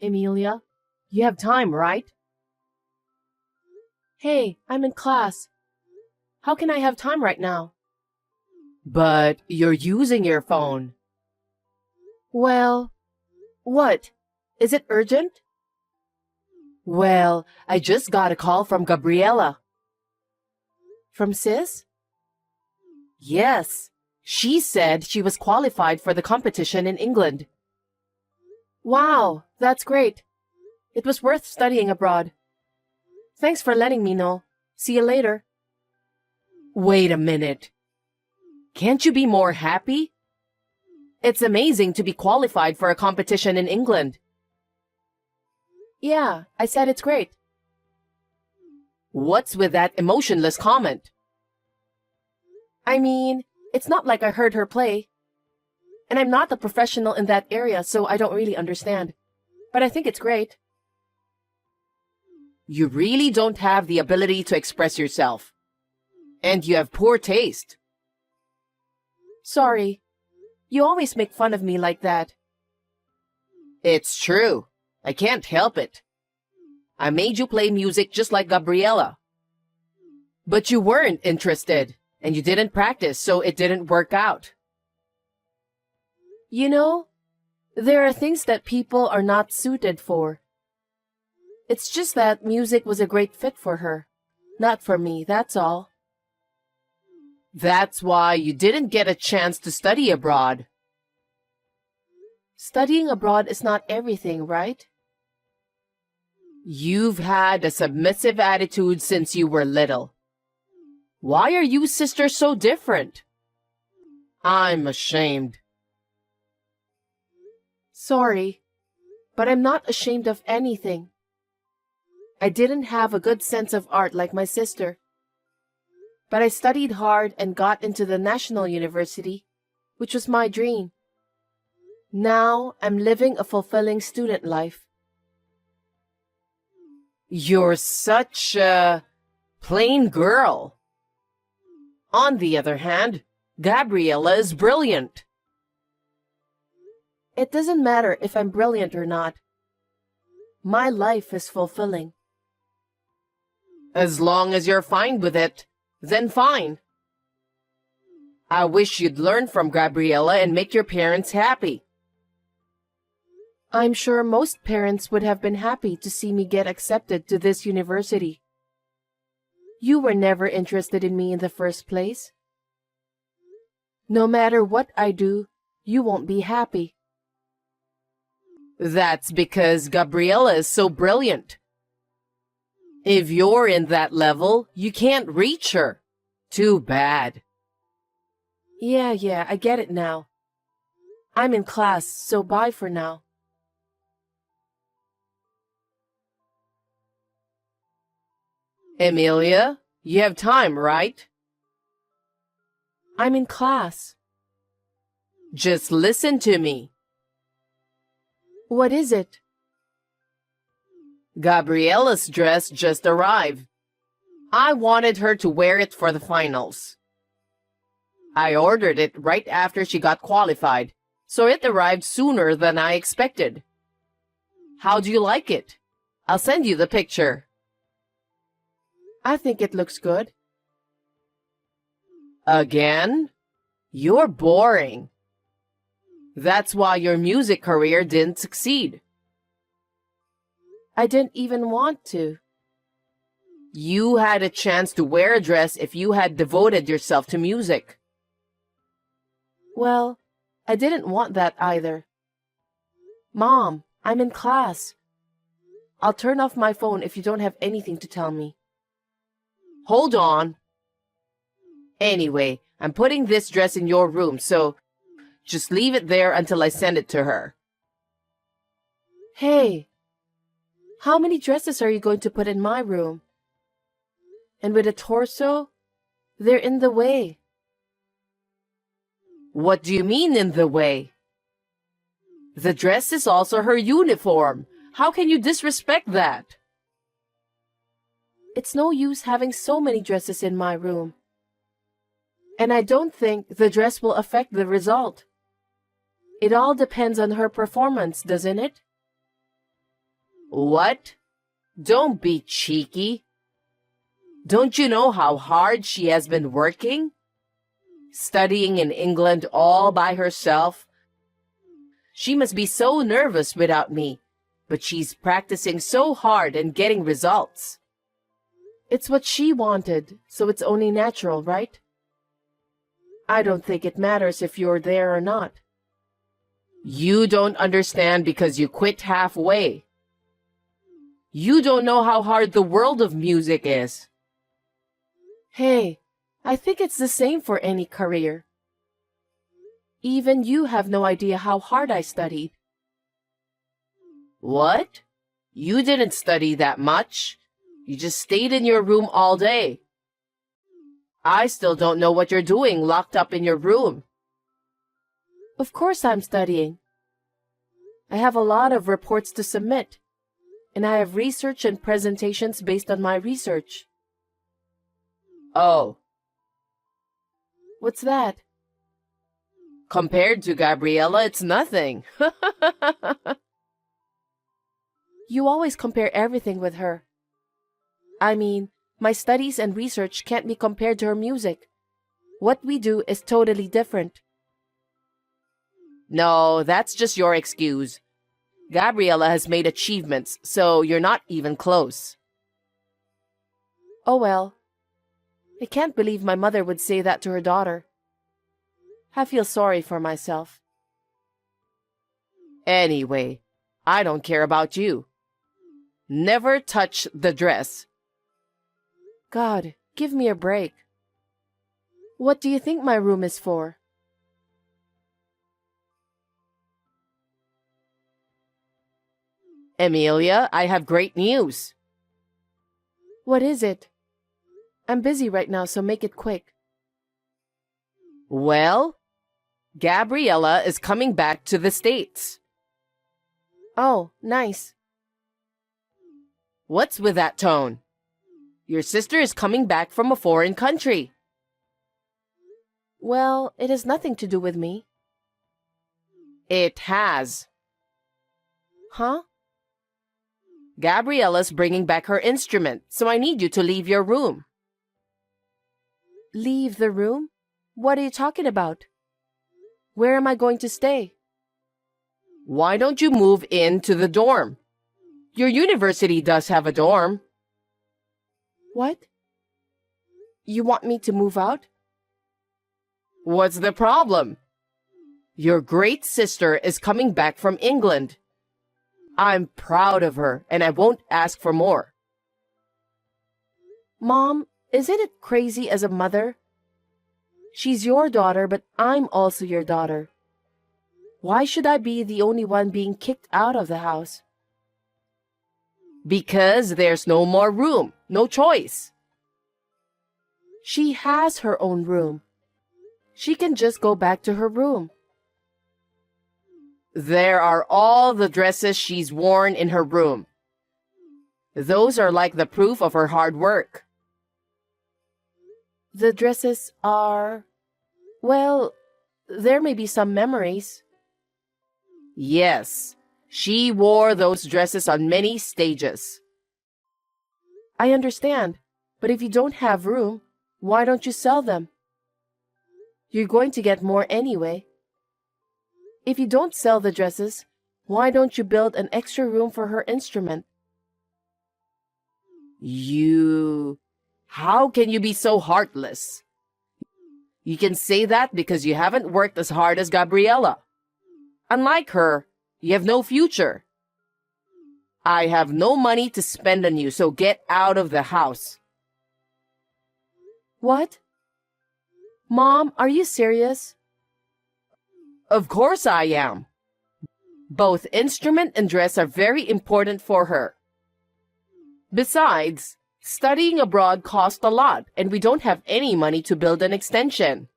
Emilia, you have time, right? Hey, I'm in class. How can I have time right now? But you're using your phone. Well, what? Is it urgent? Well, I just got a call from Gabriella. From Sis? Yes. She said she was qualified for the competition in England. Wow, that's great. It was worth studying abroad. Thanks for letting me know. See you later. Wait a minute. Can't you be more happy? It's amazing to be qualified for a competition in England. Yeah, I said it's great. What's with that emotionless comment? I mean, it's not like I heard her play. And I'm not a professional in that area, so I don't really understand. But I think it's great. You really don't have the ability to express yourself. And you have poor taste. Sorry. You always make fun of me like that. It's true. I can't help it. I made you play music just like Gabriella. But you weren't interested, and you didn't practice, so it didn't work out. You know, there are things that people are not suited for. It's just that music was a great fit for her. Not for me, that's all. That's why you didn't get a chance to study abroad. Studying abroad is not everything, right? You've had a submissive attitude since you were little. Why are you sisters so different? I'm ashamed. Sorry, but I'm not ashamed of anything. I didn't have a good sense of art like my sister. But I studied hard and got into the National University, which was my dream. Now I'm living a fulfilling student life. You're such a plain girl. On the other hand, Gabriella is brilliant. It doesn't matter if I'm brilliant or not. My life is fulfilling. As long as you're fine with it, then fine. I wish you'd learn from Gabriella and make your parents happy. I'm sure most parents would have been happy to see me get accepted to this university. You were never interested in me in the first place. No matter what I do, you won't be happy. That's because Gabriella is so brilliant. If you're in that level, you can't reach her. Too bad. Yeah, I get it now. I'm in class, so bye for now. Emilia, you have time, right? I'm in class. Just listen to me. What is it? Gabriella's dress just arrived. I wanted her to wear it for the finals. I ordered it right after she got qualified, so it arrived sooner than I expected. How do you like it? I'll send you the picture. I think it looks good. Again? You're boring. That's why your music career didn't succeed. I didn't even want to. You had a chance to wear a dress if you had devoted yourself to music. Well, I didn't want that either. Mom, I'm in class. I'll turn off my phone if you don't have anything to tell me. Hold on. Anyway, I'm putting this dress in your room, so just leave it there until I send it to her. Hey, how many dresses are you going to put in my room? And with a torso, they're in the way. What do you mean in the way? The dress is also her uniform. How can you disrespect that? It's no use having so many dresses in my room. And I don't think the dress will affect the result. It all depends on her performance, doesn't it? What? Don't be cheeky. Don't you know how hard she has been working? Studying in England all by herself. She must be so nervous without me, but she's practicing so hard and getting results. It's what she wanted, so it's only natural, right? I don't think it matters if you're there or not. You don't understand because you quit halfway. You don't know how hard the world of music is. Hey, I think it's the same for any career. Even you have no idea how hard I studied. What? You didn't study that much. You just stayed in your room all day. I still don't know what you're doing locked up in your room. Of course I'm studying. I have a lot of reports to submit, and I have research and presentations based on my research. Oh. What's that? Compared to Gabriella, it's nothing. You always compare everything with her. I mean, my studies and research can't be compared to her music. What we do is totally different. No, that's just your excuse. Gabriella has made achievements, so you're not even close. Oh well. I can't believe my mother would say that to her daughter. I feel sorry for myself. Anyway, I don't care about you. Never touch the dress. God, give me a break. What do you think my room is for? Emilia, I have great news. What is it? I'm busy right now, so make it quick. Well, Gabriella is coming back to the States. Oh, nice. What's with that tone? Your sister is coming back from a foreign country. Well, it has nothing to do with me. It has. Huh? Gabriella's bringing back her instrument, so I need you to leave your room. Leave the room? What are you talking about? Where am I going to stay? Why don't you move into the dorm? Your university does have a dorm. What? You want me to move out? What's the problem? Your great sister is coming back from England. I'm proud of her, and I won't ask for more. Mom, isn't it crazy as a mother? She's your daughter, but I'm also your daughter. Why should I be the only one being kicked out of the house? Because there's no more room, no choice. She has her own room. She can just go back to her room. There are all the dresses she's worn in her room. Those are like the proof of her hard work. The dresses are... well, there may be some memories. Yes, she wore those dresses on many stages. I understand, but if you don't have room, why don't you sell them? You're going to get more anyway. If you don't sell the dresses, why don't you build an extra room for her instrument? How can you be so heartless? You can say that because you haven't worked as hard as Gabriella. Unlike her, you have no future. I have no money to spend on you, so get out of the house. What? Mom, are you serious? Of course I am. Both instrument and dress are very important for her. Besides, studying abroad costs a lot, and we don't have any money to build an extension.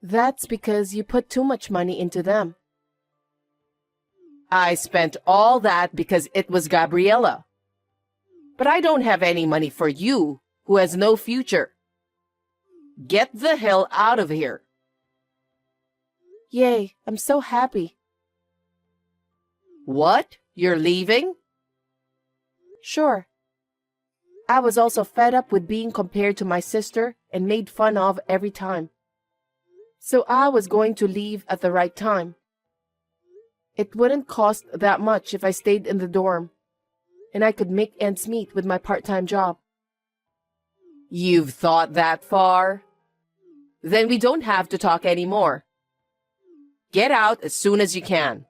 That's because you put too much money into them. I spent all that because it was Gabriella. But I don't have any money for you, who has no future. Get the hell out of here. Yay, I'm so happy. What? You're leaving? Sure. I was also fed up with being compared to my sister and made fun of every time. So I was going to leave at the right time. It wouldn't cost that much if I stayed in the dorm, and I could make ends meet with my part-time job. You've thought that far? Then we don't have to talk anymore. Get out as soon as you can.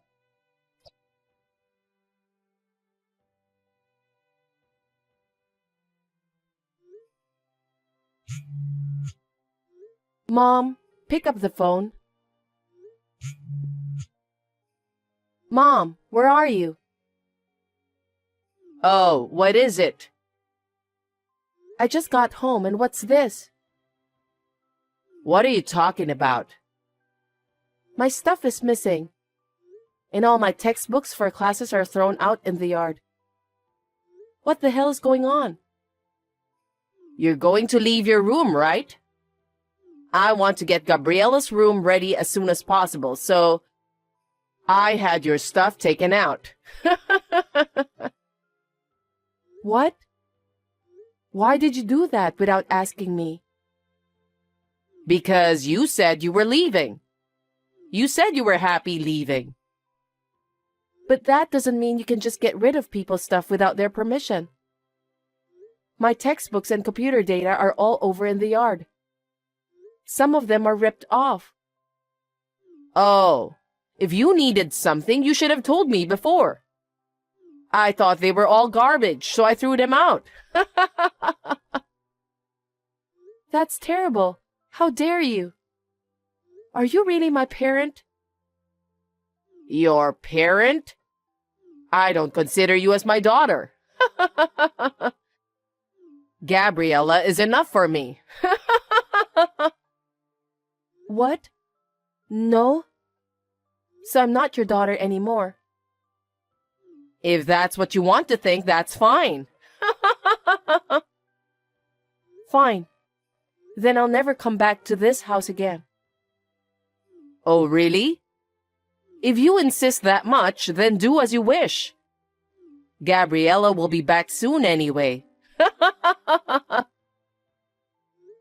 Mom, pick up the phone. Mom, where are you? Oh, what is it? I just got home, and what's this? What are you talking about? My stuff is missing, and all my textbooks for classes are thrown out in the yard. What the hell is going on? You're going to leave your room, right? I want to get Gabriella's room ready as soon as possible, so I had your stuff taken out. What? Why did you do that without asking me? Because you said you were leaving. You said you were happy leaving. But that doesn't mean you can just get rid of people's stuff without their permission. My textbooks and computer data are all over in the yard. Some of them are ripped off. Oh, if you needed something, you should have told me before. I thought they were all garbage, so I threw them out. That's terrible. How dare you? Are you really my parent? Your parent? I don't consider you as my daughter. Gabriella is enough for me. What? No? So I'm not your daughter anymore. If that's what you want to think, that's fine. Fine. Then I'll never come back to this house again. Oh, really? If you insist that much, then do as you wish. Gabriella will be back soon anyway.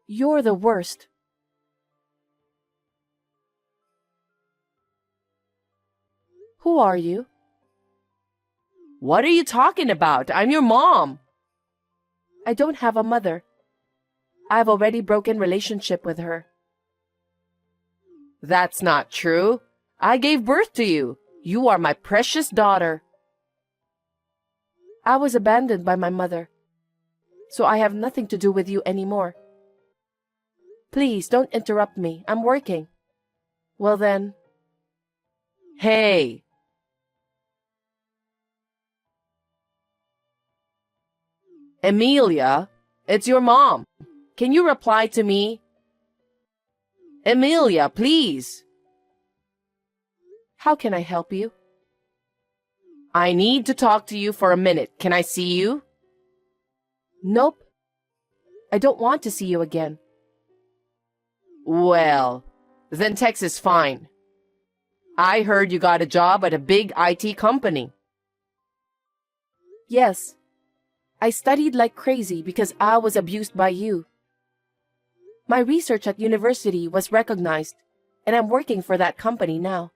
You're the worst. Who are you? What are you talking about? I'm your mom. I don't have a mother. I've already broken relationship with her. That's not true. I gave birth to you. You are my precious daughter. I was abandoned by my mother, so I have nothing to do with you anymore. Please don't interrupt me. I'm working. Well then. Hey. Emilia, it's your mom. Can you reply to me? Emilia, please. How can I help you? I need to talk to you for a minute. Can I see you? Nope. I don't want to see you again. Well, then text is fine. I heard you got a job at a big IT company. Yes. I studied like crazy because I was abused by you. My research at university was recognized, and I'm working for that company now.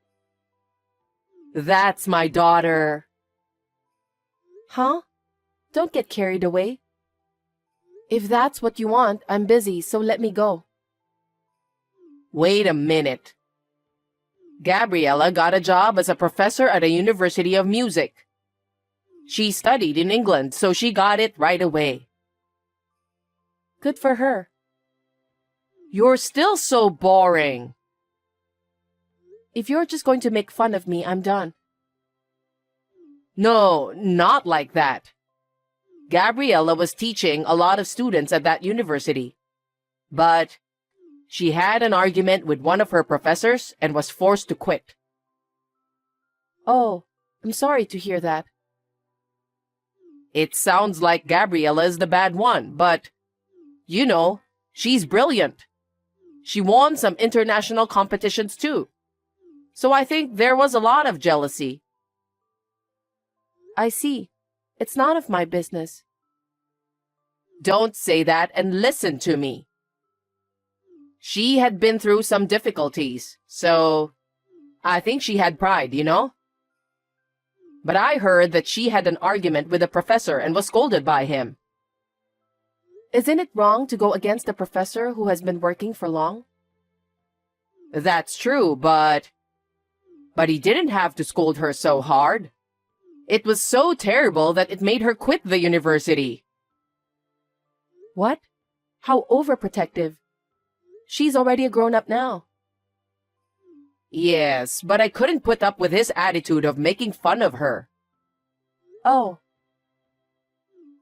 That's my daughter. Huh? Don't get carried away. If that's what you want, I'm busy, so let me go. Wait a minute. Gabriella got a job as a professor at a university of music. She studied in England, so she got it right away. Good for her. You're still so boring. If you're just going to make fun of me, I'm done. No, not like that. Gabriella was teaching a lot of students at that university. But she had an argument with one of her professors and was forced to quit. Oh, I'm sorry to hear that. It sounds like Gabriella is the bad one, but, you know, she's brilliant. She won some international competitions too. So I think there was a lot of jealousy. I see. It's none of my business. Don't say that and listen to me. She had been through some difficulties, so I think she had pride, you know? But I heard that she had an argument with a professor and was scolded by him. Isn't it wrong to go against a professor who has been working for long? That's true, but he didn't have to scold her so hard. It was so terrible that it made her quit the university. What? How overprotective. She's already a grown-up now. Yes, but I couldn't put up with his attitude of making fun of her. Oh.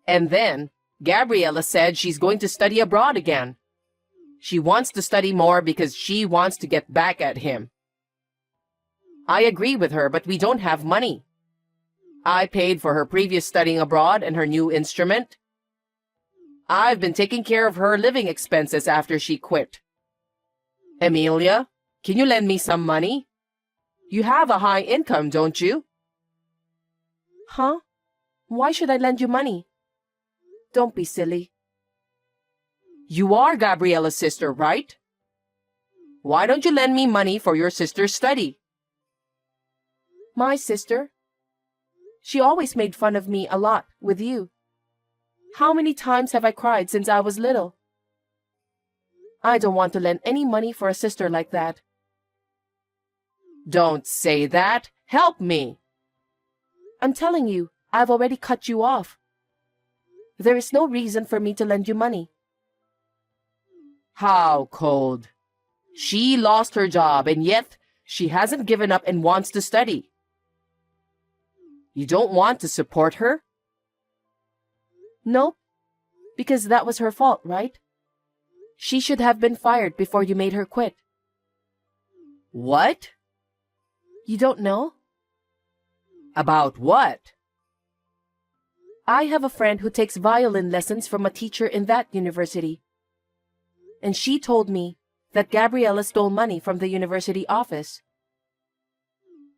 And then, Gabriella said she's going to study abroad again. She wants to study more because she wants to get back at him. I agree with her, but we don't have money. I paid for her previous studying abroad and her new instrument. I've been taking care of her living expenses after she quit. Emilia, can you lend me some money? You have a high income, don't you? Huh? Why should I lend you money? Don't be silly. You are Gabriella's sister, right? Why don't you lend me money for your sister's study? My sister? She always made fun of me a lot with you. How many times have I cried since I was little? I don't want to lend any money for a sister like that. Don't say that. Help me. I'm telling you, I've already cut you off. There is no reason for me to lend you money. How cold. She lost her job and yet she hasn't given up and wants to study. You don't want to support her? No, because that was her fault, right? She should have been fired before you made her quit. What? You don't know? About what? I have a friend who takes violin lessons from a teacher in that university. And she told me that Gabriella stole money from the university office.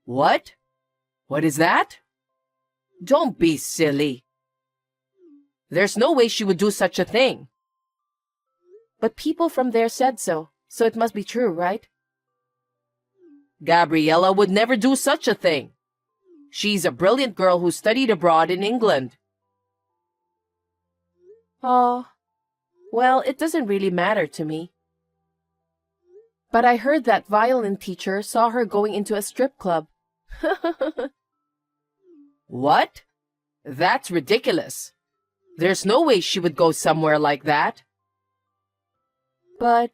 What? What is that? Don't be silly. There's no way she would do such a thing. But people from there said so it must be true, right? Gabriella would never do such a thing. She's a brilliant girl who studied abroad in England. Oh, well, it doesn't really matter to me. But I heard that violin teacher saw her going into a strip club. What? That's ridiculous. There's no way she would go somewhere like that. But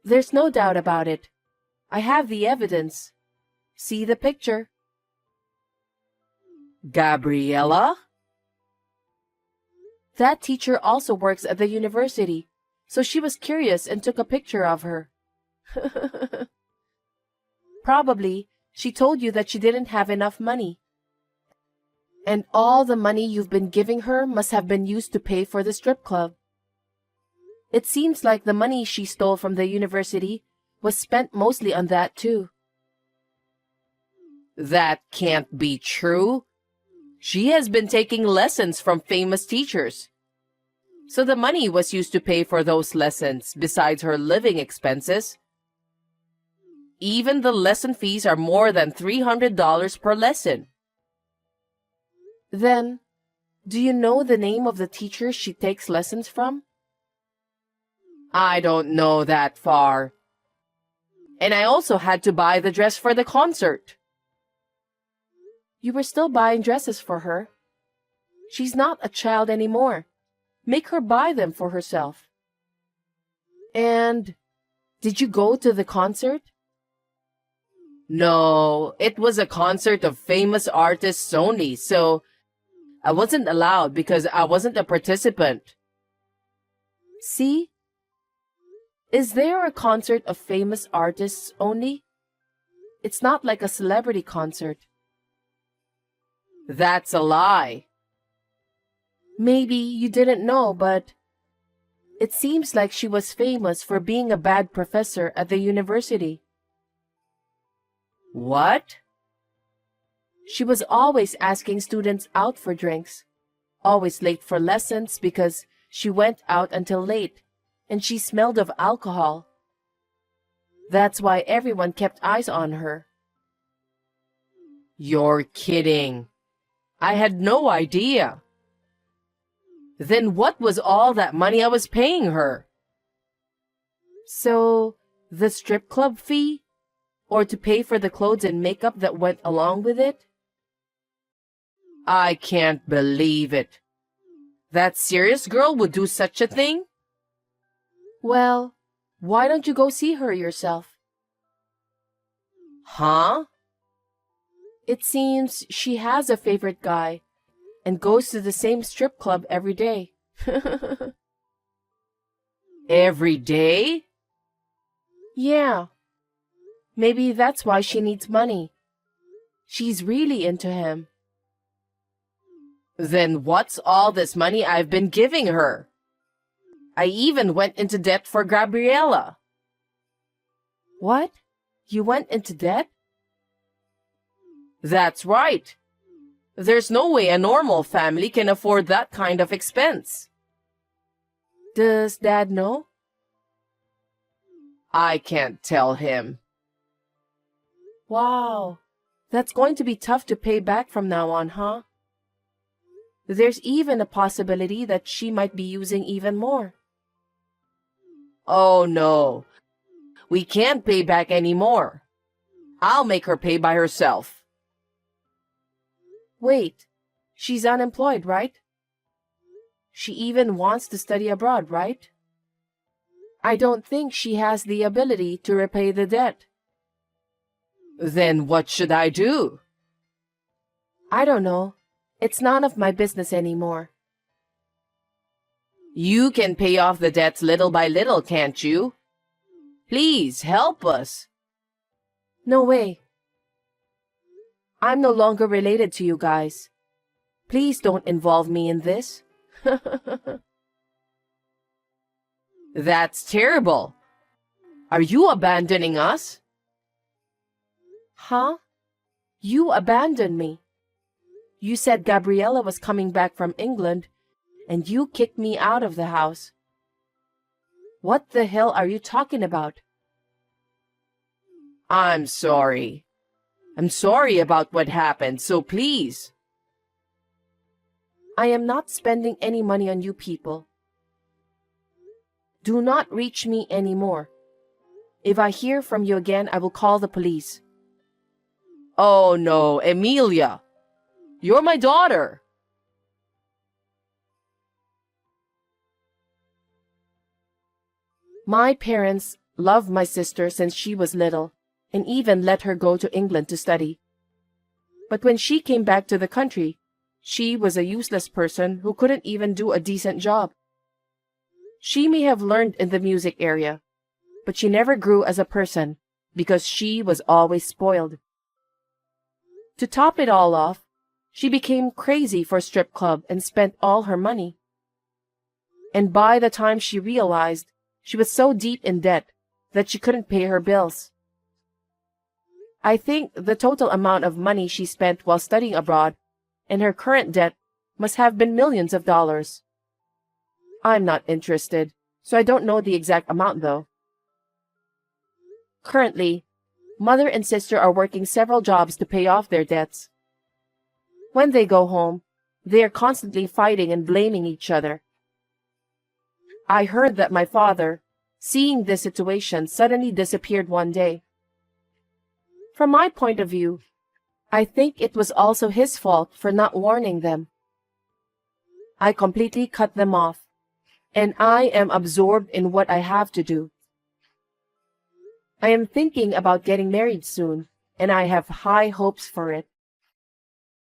there's no doubt about it. I have the evidence. See the picture. Gabriella? That teacher also works at the university, so she was curious and took a picture of her. Probably, she told you that she didn't have enough money. And all the money you've been giving her must have been used to pay for the strip club. It seems like the money she stole from the university was spent mostly on that too. That can't be true. She has been taking lessons from famous teachers. So the money was used to pay for those lessons besides her living expenses. Even the lesson fees are more than $300 per lesson. Then, do you know the name of the teacher she takes lessons from? I don't know that far. And I also had to buy the dress for the concert. You were still buying dresses for her. She's not a child anymore. Make her buy them for herself. And did you go to the concert? No, it was a concert of famous artists only, so I wasn't allowed because I wasn't a participant. See? Is there a concert of famous artists only? It's not like a celebrity concert. That's a lie. Maybe you didn't know, but it seems like she was famous for being a bad professor at the university. What? She was always asking students out for drinks, always late for lessons because she went out until late, and she smelled of alcohol. That's why everyone kept eyes on her. You're kidding. I had no idea. Then what was all that money I was paying her? So, the strip club fee? Or to pay for the clothes and makeup that went along with it? I can't believe it. That serious girl would do such a thing? Well, why don't you go see her yourself? Huh? It seems she has a favorite guy and goes to the same strip club every day. Every day? Yeah. Maybe that's why she needs money. She's really into him. Then what's all this money I've been giving her? I even went into debt for Gabriella. What? You went into debt? That's right. There's no way a normal family can afford that kind of expense. Does Dad know? I can't tell him. Wow. That's going to be tough to pay back from now on, huh? There's even a possibility that she might be using even more. Oh no. We can't pay back anymore. I'll make her pay by herself. Wait, she's unemployed, right? She even wants to study abroad, right? I don't think she has the ability to repay the debt. Then what should I do? I don't know. It's none of my business anymore. You can pay off the debts little by little, can't you? Please help us. No way. I'm no longer related to you guys. Please don't involve me in this. That's terrible. Are you abandoning us? Huh? You abandoned me. You said Gabriella was coming back from England, and you kicked me out of the house. What the hell are you talking about? I'm sorry. I'm sorry about what happened, so please. I am not spending any money on you people. Do not reach me anymore. If I hear from you again, I will call the police. Oh no, Emilia. You're my daughter. My parents loved my sister since she was little, and even let her go to England to study. But when she came back to the country, she was a useless person who couldn't even do a decent job. She may have learned in the music area, but she never grew as a person because she was always spoiled. To top it all off, she became crazy for strip club and spent all her money. And by the time she realized, she was so deep in debt that she couldn't pay her bills. I think the total amount of money she spent while studying abroad and her current debt must have been millions of dollars. I'm not interested, so I don't know the exact amount though. Currently, mother and sister are working several jobs to pay off their debts. When they go home, they are constantly fighting and blaming each other. I heard that my father, seeing this situation, suddenly disappeared one day. From my point of view, I think it was also his fault for not warning them. I completely cut them off, and I am absorbed in what I have to do. I am thinking about getting married soon, and I have high hopes for it.